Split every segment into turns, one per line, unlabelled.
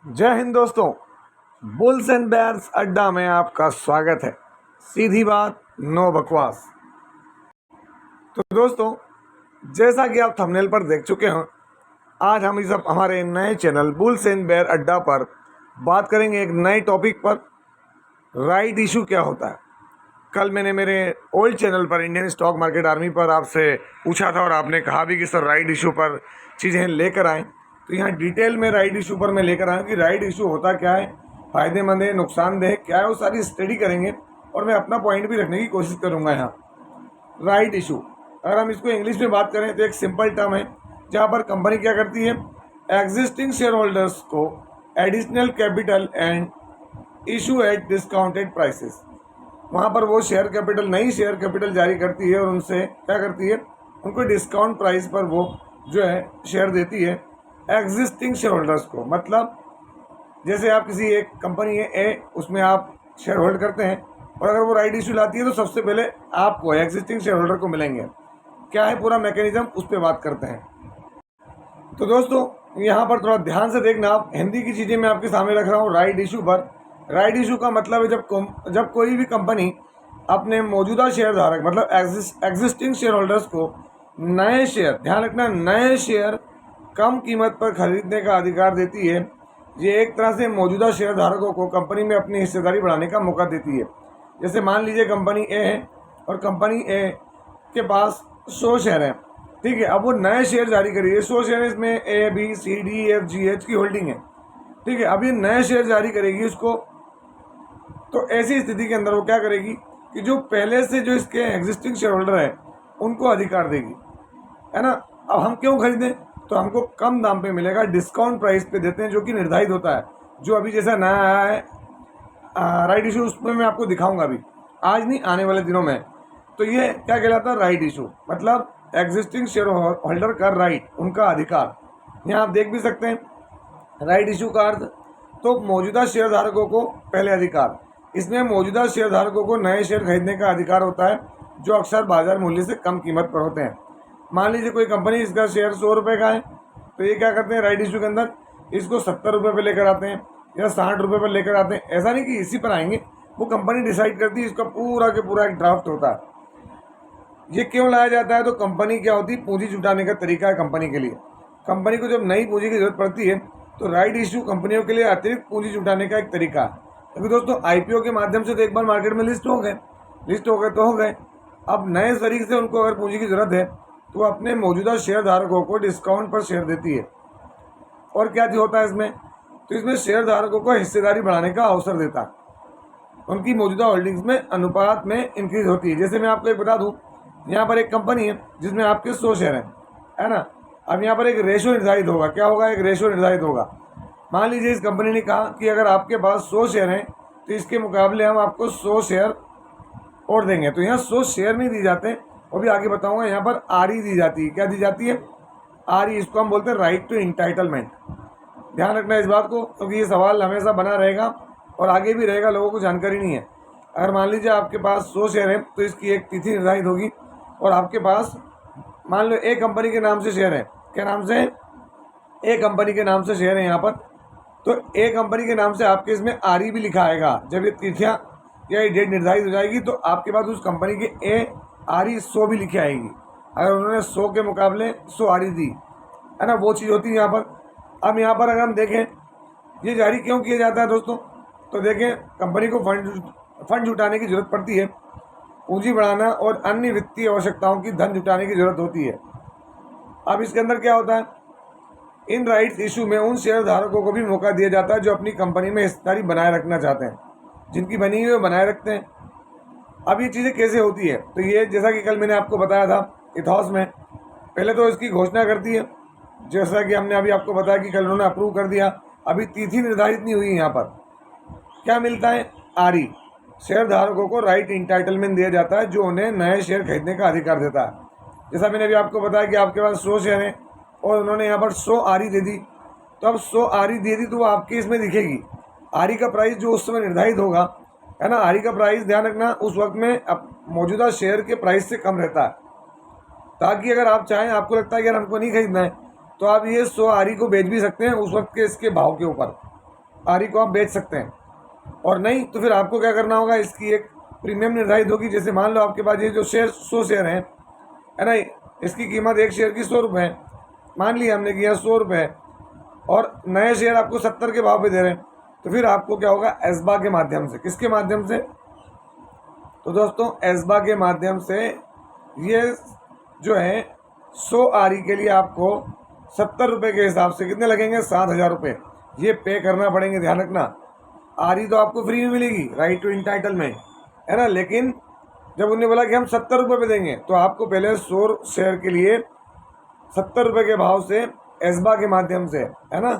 जय हिंद दोस्तों। Bulls and bears अड्डा में आपका स्वागत है। सीधी बात, नो बकवास। तो दोस्तों, जैसा कि आप थंबनेल पर देख चुके हैं, आज हम इस हमारे नए चैनल बुल्स एंड बेयर अड्डा पर बात करेंगे एक नए टॉपिक पर। राइट इशू क्या होता है। कल मैंने मेरे ओल्ड चैनल पर इंडियन स्टॉक मार्केट आर्मी पर आपसे पूछा था और आपने कहा भी कि सर राइट इशू पर चीज़ें लेकर आएँ। तो यहाँ डिटेल में राइट इशू पर मैं लेकर आया हूँ कि राइट इशू होता क्या है, फ़ायदेमंद है, नुकसानदेह क्या है, वो सारी स्टडी करेंगे और मैं अपना पॉइंट भी रखने की कोशिश करूँगा। यहाँ राइट इशू, अगर हम इसको इंग्लिश में बात करें तो एक सिंपल टर्म है जहाँ पर कंपनी क्या करती है, एग्जिस्टिंग शेयर होल्डर्स को additional capital and issue at discounted prices. वहाँ पर वो शेयर कैपिटल, नई शेयर कैपिटल जारी करती है और उनसे क्या करती है, उनको डिस्काउंट प्राइस पर वो जो है शेयर देती है एग्जिस्टिंग शेयर होल्डर्स को। मतलब जैसे आप किसी एक कंपनी है ए, उसमें आप शेयर होल्ड करते हैं और अगर वो राइट इशू लाती है तो सबसे पहले आपको एग्जिस्टिंग शेयर होल्डर को मिलेंगे। क्या है पूरा मैकेनिज्म, उस पर बात करते हैं। तो दोस्तों, यहाँ पर थोड़ा ध्यान से देखना, आप हिंदी की चीज़ें मैं आपके सामने रख रहा हूँ। राइट इशू पर, राइट इशू का मतलब है जब कोई भी कंपनी अपने मौजूदा शेयर धारक मतलब एग्जिस्टिंग शेयर होल्डर्स को नए शेयर, ध्यान रखना, नए शेयर कम कीमत पर खरीदने का अधिकार देती है। ये एक तरह से मौजूदा शेयर धारकों को कंपनी में अपनी हिस्सेदारी बढ़ाने का मौका देती है। जैसे मान लीजिए कंपनी ए है और कंपनी ए के पास 100 शेयर हैं, ठीक है। अब वो नए शेयर जारी करेगी, 100 शेयर, इसमें A B C D F G H की होल्डिंग है, ठीक है। अब ये नए शेयर जारी करेगी उसको, तो ऐसी स्थिति के अंदर वो क्या करेगी कि जो पहले से जो इसके एग्जिस्टिंग शेयर होल्डर है उनको अधिकार देगी, है ना। अब हम क्यों खरीदें, तो हमको कम दाम पे मिलेगा, डिस्काउंट प्राइस पे देते हैं जो कि निर्धारित होता है। जो अभी जैसा नया आया है राइट इशू, उसमें मैं आपको दिखाऊंगा अभी, आज नहीं, आने वाले दिनों में। तो ये क्या कहलाता है, राइट इशू, मतलब एग्जिस्टिंग शेयर होल्डर का राइट, उनका अधिकार। यहाँ आप देख भी सकते हैं राइट इशू का अर्थ, तो मौजूदा शेयर धारकों को पहले अधिकार। इसमें मौजूदा शेयर धारकों को नए शेयर खरीदने का अधिकार होता है जो अक्सर बाजार मूल्य से कम कीमत पर होते हैं। मान लीजिए कोई कंपनी, इसका शेयर 100 रुपये का है, तो ये क्या करते हैं राइट इशू के अंदर इसको 70 रुपये पर लेकर आते हैं या 60 रुपये पर लेकर आते हैं। ऐसा नहीं कि इसी पर आएंगे, वो कंपनी डिसाइड करती है, इसका पूरा के पूरा एक ड्राफ्ट होता है। ये क्यों लाया जाता है, तो कंपनी क्या होती है, पूंजी जुटाने का तरीका है कंपनी के लिए। कंपनी को जब नई पूंजी की जरूरत पड़ती है तो राइट इशू कंपनियों के लिए अतिरिक्त पूंजी जुटाने का एक तरीका है। क्योंकि दोस्तों आईपीओ के माध्यम से तो एक बार मार्केट में लिस्ट हो गए तो हो गए। अब नए तरीके से उनको अगर पूंजी की जरूरत है तो वो अपने मौजूदा शेयर धारकों को डिस्काउंट पर शेयर देती है। और क्या होता है इसमें, तो इसमें शेयर धारकों को हिस्सेदारी बढ़ाने का अवसर देता है, उनकी मौजूदा होल्डिंग्स में अनुपात में इंक्रीज होती है। जैसे मैं आपको एक बता दूं, यहाँ पर एक कंपनी है जिसमें आपके 100 शेयर हैं, है ना। अब यहाँ पर एक रेशो निर्धारित होगा, क्या होगा, एक रेशो निर्धारित होगा। मान लीजिए इस कंपनी ने कहा कि अगर आपके पास 100 शेयर हैं तो इसके मुकाबले हम आपको 100 शेयर और देंगे। तो यहाँ 100 शेयर नहीं दिए जाते, वो भी आगे बताऊंगा। यहाँ पर आरई दी जाती है, क्या दी जाती है, आरई, इसको हम बोलते हैं राइट टू इंटाइटलमेंट। ध्यान रखना इस बात को, क्योंकि ये सवाल हमेशा बना रहेगा और आगे भी रहेगा, लोगों को जानकारी नहीं है। अगर मान लीजिए आपके पास 100 शेयर है तो इसकी एक तिथि निर्धारित होगी और आपके पास मान लो ए कंपनी के नाम से शेयर है, क्या नाम से, ए कंपनी के नाम से शेयर है यहाँ पर, तो ए कंपनी के नाम से आपके इसमें आरई भी लिखा आएगा। जब ये तिथियाँ या ये डेट निर्धारित हो जाएगी तो आपके पास उस कंपनी के ए आरई 100 भी लिखी आएगी। अगर उन्होंने 100 के मुकाबले 100 आरई दी, है ना, वो चीज़ होती है यहाँ पर। अब यहाँ पर अगर हम देखें ये जारी क्यों किया जाता है दोस्तों, तो देखें कंपनी को फंड जुटाने की जरूरत पड़ती है, पूंजी बढ़ाना और अन्य वित्तीय आवश्यकताओं की धन जुटाने की जरूरत होती है। अब इसके अंदर क्या होता है, इन राइट्स इशू में उन शेयर धारकों को भी मौका दिया जाता है जो अपनी कंपनी में हिस्सेदारी बनाए रखना चाहते हैं, जिनकी बनी हुई वो बनाए रखते हैं। अब ये चीज़ें कैसे होती है, तो ये जैसा कि कल मैंने आपको बताया था इथॉस में, पहले तो इसकी घोषणा करती है, जैसा कि हमने अभी आपको बताया कि कल उन्होंने अप्रूव कर दिया, अभी तिथि निर्धारित नहीं हुई। यहाँ पर क्या मिलता है, आरई, शेयर धारकों को राइट इंटाइटलमेंट दिया जाता है जो उन्हें नए शेयर खरीदने का अधिकार देता है। जैसा मैंने अभी आपको बताया कि आपके पास 100 शेयर हैं और उन्होंने यहाँ पर 100 आरई दे दी, तो अब 100 आरई दे दी तो वो आपके इसमें दिखेगी। आरई का प्राइस जो उस समय निर्धारित होगा, है ना, आरई का प्राइस ध्यान रखना उस वक्त में अब मौजूदा शेयर के प्राइस से कम रहता है, ताकि अगर आप चाहें, आपको लगता है कि यार हमको नहीं खरीदना है, तो आप ये 100 आरई को बेच भी सकते हैं उस वक्त के इसके भाव के ऊपर। आरी को आप बेच सकते हैं। और नहीं तो फिर आपको क्या करना होगा, इसकी एक प्रीमियम निर्धारित होगी। जैसे मान लो आपके पास ये जो शेयर 100 शेयर हैं, है ना, इसकी कीमत एक शेयर की 100 रुपये है। मान लिया हमने कि यह 100 रुपये है और नए शेयर आपको 70 के भाव पे दे रहे हैं, तो फिर आपको क्या होगा, एस्बा के माध्यम से, किसके माध्यम से, तो दोस्तों एस्बा के माध्यम से ये जो है 100 आरी के लिए आपको 70 रुपये के हिसाब से कितने लगेंगे, 7,000 रुपये ये पे करना पड़ेंगे। ध्यान रखना, आरी तो आपको फ्री में मिलेगी, राइट टू इंटाइटल में, है ना, लेकिन जब उन्होंने बोला कि हम 70 रुपये पे देंगे, तो आपको पहले 100 शेयर के लिए 70 रुपये के भाव से एस्बा के माध्यम से, है ना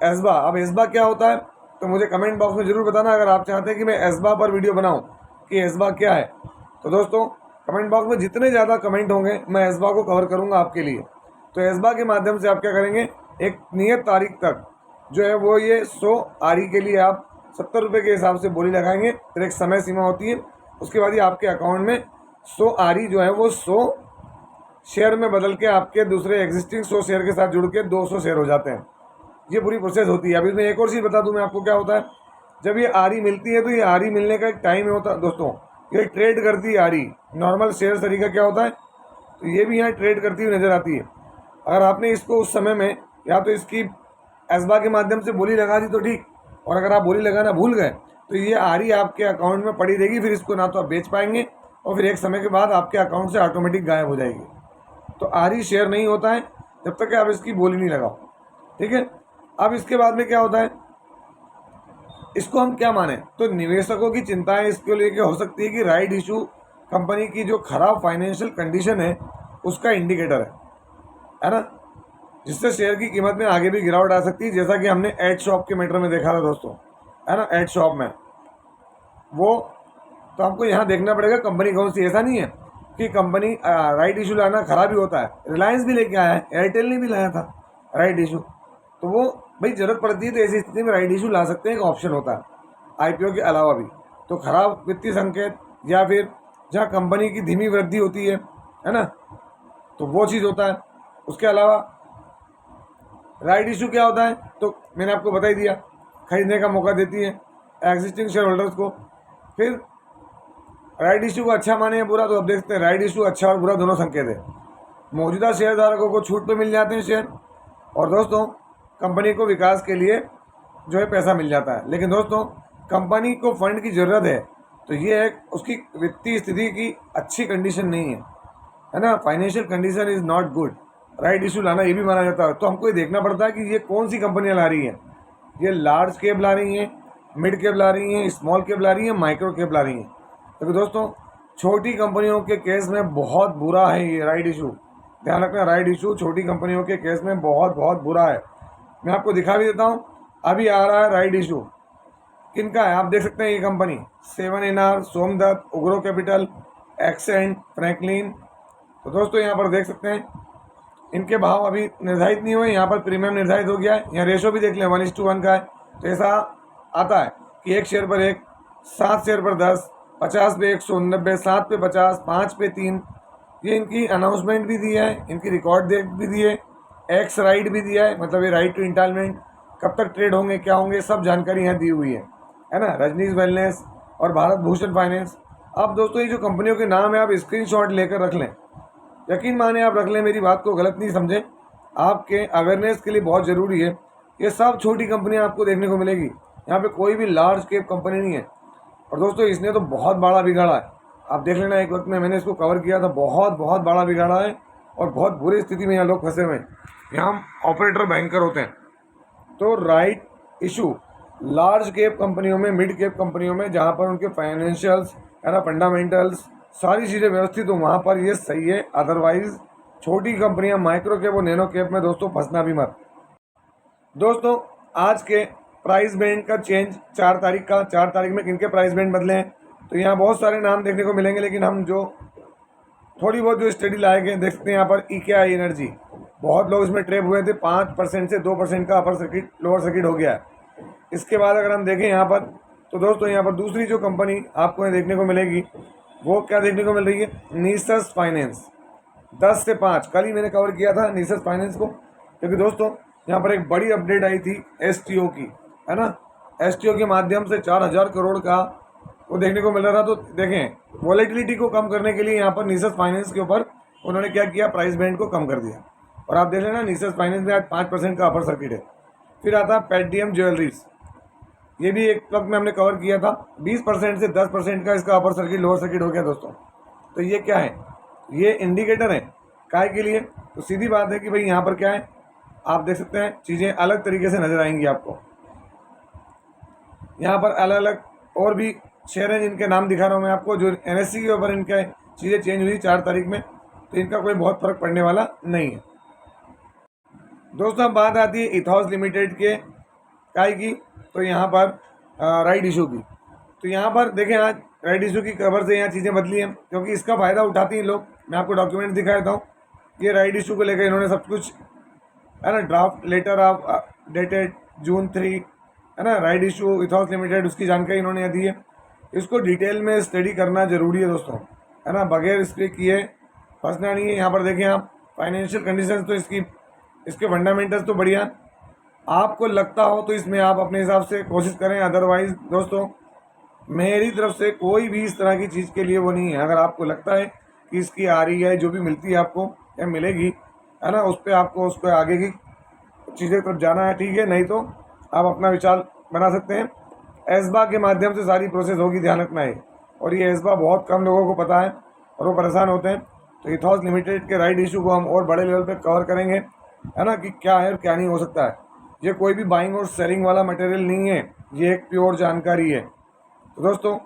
एस्बा। अब एस्बा क्या होता है तो मुझे कमेंट बॉक्स में ज़रूर बताना, अगर आप चाहते हैं कि मैं एस्बा पर वीडियो बनाऊं कि एस्बा क्या है। तो दोस्तों कमेंट बॉक्स में जितने ज़्यादा कमेंट होंगे मैं एस्बा को कवर करूंगा आपके लिए। तो एस्बा के माध्यम से आप क्या करेंगे, एक नियत तारीख तक जो है वो ये 100 आरी के लिए आप 70 रुपये के हिसाब से बोली लगाएंगे। फिर एक समय सीमा होती है, उसके बाद ही आपके अकाउंट में 100 आरी जो है वो 100 शेयर में बदल के आपके दूसरे एग्जिस्टिंग 100 शेयर के साथ जुड़ के 200 शेयर हो जाते हैं। ये पूरी प्रोसेस होती है। अभी इसमें एक और चीज़ बता दूं मैं आपको, क्या होता है जब ये आरी मिलती है तो ये आरी मिलने का एक टाइम होता है दोस्तों। ये ट्रेड करती है आरी, नॉर्मल शेयर तरीका क्या होता है, तो ये भी यहाँ ट्रेड करती हुई नज़र आती है। अगर आपने इसको उस समय में या तो इसकी एस्बा के माध्यम से बोली लगा दी तो ठीक, और अगर आप बोली लगाना भूल गए तो ये आरी आपके अकाउंट में पड़ी रहेगी। फिर इसको ना तो आप बेच पाएंगे और फिर एक समय के बाद आपके अकाउंट से ऑटोमेटिक गायब हो जाएगी। तो आरी शेयर नहीं होता है जब तक कि आप इसकी बोली नहीं लगाओ, ठीक है। अब इसके बाद में क्या होता है, इसको हम क्या माने, तो निवेशकों की चिंताएं इसको लेके हो सकती है कि राइट इशू कंपनी की जो खराब फाइनेंशियल कंडीशन है उसका इंडिकेटर है ना, जिससे शेयर की कीमत में आगे भी गिरावट आ सकती है, जैसा कि हमने एड शॉप के मैटर में देखा था दोस्तों, है ना, एड शॉप में वो। तो आपको यहाँ देखना पड़ेगा कंपनी कौन सी। ऐसा नहीं है कि कंपनी राइट इशू लाना खराब ही होता है, रिलायंस भी लेके आया है, एयरटेल ने भी लाया था राइट इशू। तो वो भाई ज़रूरत पड़ती है तो ऐसी स्थिति में राइट इशू ला सकते हैं, एक ऑप्शन होता है आईपीओ के अलावा भी। तो खराब वित्तीय संकेत या फिर जहाँ कंपनी की धीमी वृद्धि होती है ना, तो वो चीज़ होता है। उसके अलावा राइट इशू क्या होता है, तो मैंने आपको बता ही दिया, खरीदने का मौका देती है एग्जिस्टिंग शेयर होल्डर्स को। फिर राइट इशू को अच्छा माने या बुरा, तो अब देखते हैं राइट इशू अच्छा और बुरा दोनों संकेत है। मौजूदा शेयरधारकों को छूट पे मिल जाते हैं शेयर, और दोस्तों कंपनी को विकास के लिए जो है पैसा मिल जाता है। लेकिन दोस्तों कंपनी को फंड की ज़रूरत है, तो ये एक उसकी वित्तीय स्थिति की अच्छी कंडीशन नहीं है ना, financial condition is not good, right issue लाना ये भी माना जाता है। तो हमको ये देखना पड़ता है कि ये कौन सी कंपनियाँ ला रही हैं, ये लार्ज कैप ला रही हैं, मिड कैप ला रही हैं, स्मॉल कैप ला रही हैं, माइक्रो कैप ला रही हैं। क्योंकि दोस्तों छोटी कंपनियों के केस में बहुत बुरा है ये राइट इशू। ध्यान रखना, राइट इशू छोटी कंपनियों के केस में बहुत बहुत बुरा है। मैं आपको दिखा भी देता हूँ, अभी आ रहा है राइट इशू, किनका है आप देख सकते हैं। ये company 7NR, Somdatt, Ugro Capital, Accent, Franklin. तो दोस्तों यहाँ पर देख सकते हैं इनके भाव अभी निर्धारित नहीं हुए, यहाँ पर प्रीमियम निर्धारित हो गया है। यहाँ रेशो भी देख लें 1:1 का है। तो ऐसा आता है कि 1 शेयर पर 1, 7 शेयर पर 10, 50 पे 190, 7 पे 50, 5 पे 3। ये इनकी अनाउंसमेंट भी दी है, इनकी रिकॉर्ड डेट भी दी है, एक्स राइट भी दिया है, मतलब ये राइट टू इंटालमेंट, कब तक ट्रेड होंगे क्या होंगे सब जानकारी यहाँ दी हुई है ना। रजनीश वेलनेस और भारत भूषण फाइनेंस। अब दोस्तों ये जो कंपनियों के नाम है आप स्क्रीनशॉट लेकर रख लें, यकीन माने आप रख लें, मेरी बात को गलत नहीं समझें, आपके अवेयरनेस के लिए बहुत ज़रूरी है। ये सब छोटी कंपनियाँ आपको देखने को मिलेगी, यहाँ पे कोई भी लार्ज कैप कंपनी नहीं है। और दोस्तों इसने तो बहुत बड़ा बिगाड़ा है, आप देख लेना, एक वक्त में मैंने इसको कवर किया था, बहुत बहुत बड़ा बिगाड़ा है और बहुत बुरी स्थिति में यहाँ लोग फंसे हुए हैं। यहाँ ऑपरेटर बैंकर होते हैं। तो राइट इशू लार्ज कैप कंपनियों में, मिड कैप कंपनियों में, जहाँ पर उनके फाइनेंशियल्स है ना, फंडामेंटल्स सारी चीज़ें व्यवस्थित हो, वहाँ पर ये सही है। अदरवाइज छोटी कंपनियाँ माइक्रो कैप और नैनो कैप में दोस्तों फंसना भी मत। दोस्तों आज के प्राइस बैंड का चेंज 4 तारीख का, 4 तारीख में किनके प्राइस बैंड बदले हैं, तो यहाँ बहुत सारे नाम देखने को मिलेंगे, लेकिन हम जो थोड़ी बहुत जो स्टडी लाए गए देख सकते हैं। यहाँ पर EKI एनर्जी, बहुत लोग इसमें ट्रेप हुए थे, 5% से 2% का अपर सर्किट लोअर सर्किट हो गया है। इसके बाद अगर हम देखें यहाँ पर, तो दोस्तों यहाँ पर दूसरी जो कंपनी आपको यहाँ देखने को मिलेगी वो क्या देखने को मिल रही है, निसस फाइनेंस, 10 से 5। कल ही मैंने कवर किया था निसस फाइनेंस को, क्योंकि दोस्तों यहाँ पर एक बड़ी अपडेट आई थी STO की, है ना। STO के माध्यम से 4000 करोड़ का वो देखने को मिल रहा था। तो देखें, वॉलेटिलिटी को कम करने के लिए यहाँ पर निसस फाइनेंस के ऊपर उन्होंने क्या किया, प्राइस बैंड को कम कर दिया। और आप देख लेना, निसस फाइनेंस में आज 5% का अपर सर्किट है। फिर आता है पेटीएम ज्वेलरीज, ये भी एक वक्त में हमने कवर किया था। 20% से 10% का इसका अपर सर्किट लोअर सर्किट हो गया दोस्तों। तो ये क्या है, ये इंडिकेटर है काय के लिए। तो सीधी बात है कि भाई यहाँ पर क्या है, आप देख सकते हैं चीज़ें अलग तरीके से नजर आएंगी आपको। यहाँ पर अलग अलग और भी शेयर हैं जिनके नाम दिखा रहा हूँ मैं आपको, जो NSE के ऊपर इनके चीज़ें चेंज हुई 4 तारीख में। तो इनका कोई बहुत फर्क पड़ने वाला नहीं है दोस्तों। अब बात आती है इथॉस लिमिटेड के काय की, तो यहाँ पर राइट इशू की। तो यहाँ पर देखें, आज राइट इशू की खबर से यहाँ चीज़ें बदली हैं, क्योंकि इसका फ़ायदा उठाते हैं लोग। मैं आपको डॉक्यूमेंट दिखा देता हूँ। ये राइट इशू को लेकर इन्होंने सब कुछ, है ना, draft letter of dated June 3, है ना, राइट इशू इथॉस लिमिटेड, उसकी जानकारी इन्होंने यहाँ दी है। इसको डिटेल में स्टडी करना जरूरी है दोस्तों, है ना, बगैर इसके किए फंसना नहीं है। यहाँ पर देखें आप, फाइनेंशियल कंडीशन तो इसके फंडामेंटल्स तो बढ़िया। आपको लगता हो तो इसमें आप अपने हिसाब से कोशिश करें, अदरवाइज दोस्तों मेरी तरफ से कोई भी इस तरह की चीज़ के लिए वो नहीं है। अगर आपको लगता है कि इसकी आ रही है, जो भी मिलती है आपको या मिलेगी, है ना, उस पर आपको उसको आगे की चीज़ें तरफ जाना है, ठीक है। नहीं तो आप अपना विचार बना सकते हैं। एसबा के माध्यम से सारी प्रोसेस होगी, ध्यान रखना है। और ये एसबा बहुत कम लोगों को पता है और वो परेशान होते हैं। तो इथॉस लिमिटेड के राइट इशू को हम और बड़े लेवल पे कवर करेंगे, है ना, कि क्या है और क्या नहीं हो सकता है। ये कोई भी बाइंग और सेलिंग वाला मटेरियल नहीं है, ये एक प्योर जानकारी है। तो दोस्तों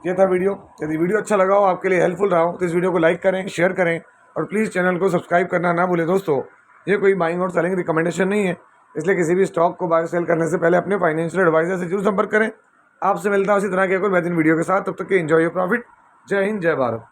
ये था वीडियो। यदि वीडियो अच्छा लगा हो, आपके लिए हेल्पफुल रहा हो, तो इस वीडियो को लाइक करें, शेयर करें और प्लीज़ चैनल को सब्सक्राइब करना ना भूलें दोस्तों। ये कोई बाइंग और सेलिंग रिकमेंडेशन नहीं है, इसलिए किसी भी स्टॉक को बाय सेल करने से पहले अपने फाइनेंशियल एडवाइजर से जरूर संपर्क करें। आपसे मिलता है उसी तरह के कोई बेहतरीन वीडियो के साथ। तब तक के एंजॉय योर प्रॉफिट। जय हिंद, जय भारत।